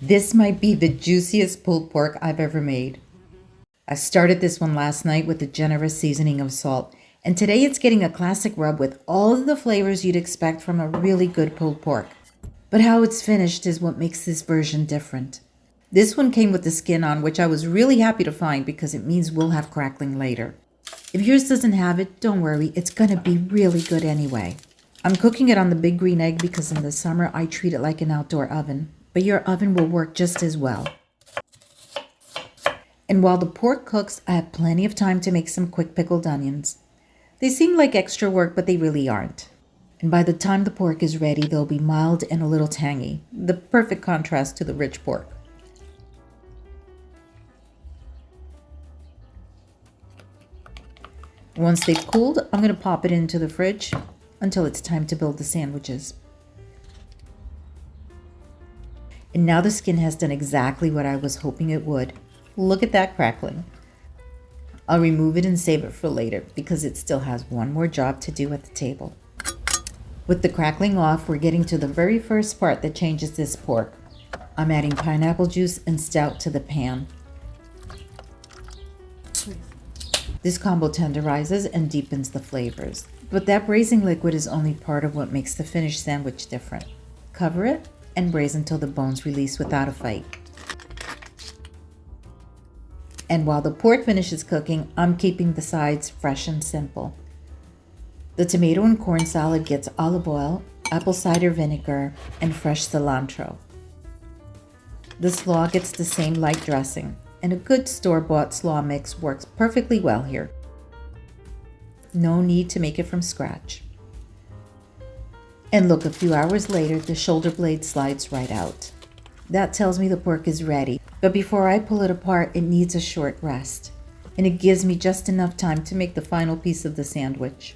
This might be the juiciest pulled pork I've ever made. I started this one last night with a generous seasoning of salt, and today it's getting a classic rub with all of the flavors you'd expect from a really good pulled pork. But how it's finished is what makes this version different. This one came with the skin on, which I was really happy to find because it means we'll have crackling later. If yours doesn't have it, don't worry, it's gonna be really good anyway. I'm cooking it on the big green egg because in the summer I treat it like an outdoor oven, but your oven will work just as well. And while the pork cooks, I have plenty of time to make some quick pickled onions. They seem like extra work, but they really aren't. And by the time the pork is ready, they'll be mild and a little tangy, the perfect contrast to the rich pork. Once they've cooled, I'm going to pop it into the fridge until it's time to build the sandwiches. And now the skin has done exactly what I was hoping it would. Look at that crackling. I'll remove it and save it for later because it still has one more job to do at the table. With the crackling off, we're getting to the very first part that changes this pork. I'm adding pineapple juice and stout to the pan. This combo tenderizes and deepens the flavors, but that braising liquid is only part of what makes the finished sandwich different. Cover it and braise until the bones release without a fight. And while the pork finishes cooking, I'm keeping the sides fresh and simple. The tomato and corn salad gets olive oil, apple cider vinegar, and fresh cilantro. The slaw gets the same light dressing, and a good store-bought slaw mix works perfectly well here. No need to make it from scratch. And look, a few hours later, the shoulder blade slides right out. That tells me the pork is ready, but before I pull it apart, it needs a short rest. And it gives me just enough time to make the final piece of the sandwich.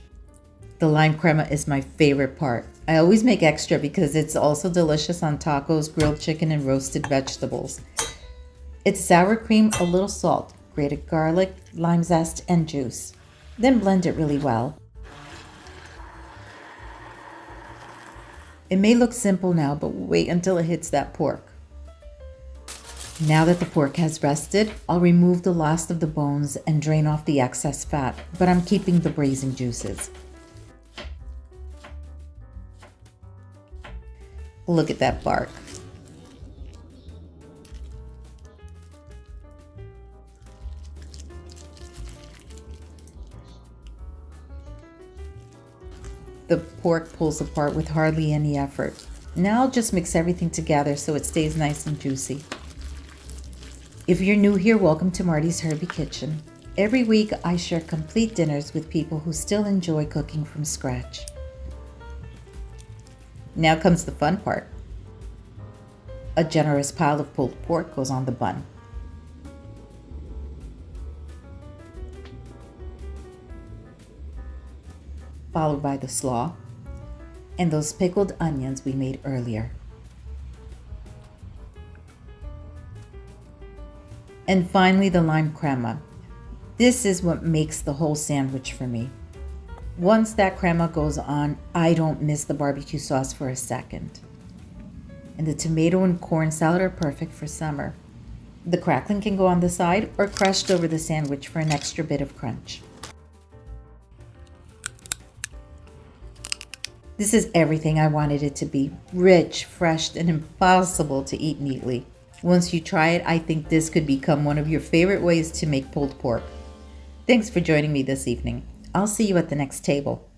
The lime crema is my favorite part. I always make extra because it's also delicious on tacos, grilled chicken, and roasted vegetables. It's sour cream, a little salt, grated garlic, lime zest, and juice. Then blend it really well. It may look simple now, but wait until it hits that pork. Now that the pork has rested, I'll remove the last of the bones and drain off the excess fat, but I'm keeping the braising juices. Look at that bark. The pork pulls apart with hardly any effort. Now I'll just mix everything together so it stays nice and juicy. If you're new here, welcome to Marty's Herbie Kitchen. Every week I share complete dinners with people who still enjoy cooking from scratch. Now comes the fun part. A generous pile of pulled pork goes on the bun. Followed by the slaw and those pickled onions we made earlier. And finally the lime crema. This is what makes the whole sandwich for me. Once that crema goes on, I don't miss the barbecue sauce for a second. And the tomato and corn salad are perfect for summer. The crackling can go on the side or crushed over the sandwich for an extra bit of crunch. This is everything I wanted it to be. Rich, fresh, and impossible to eat neatly. Once you try it, I think this could become one of your favorite ways to make pulled pork. Thanks for joining me this evening. I'll see you at the next table.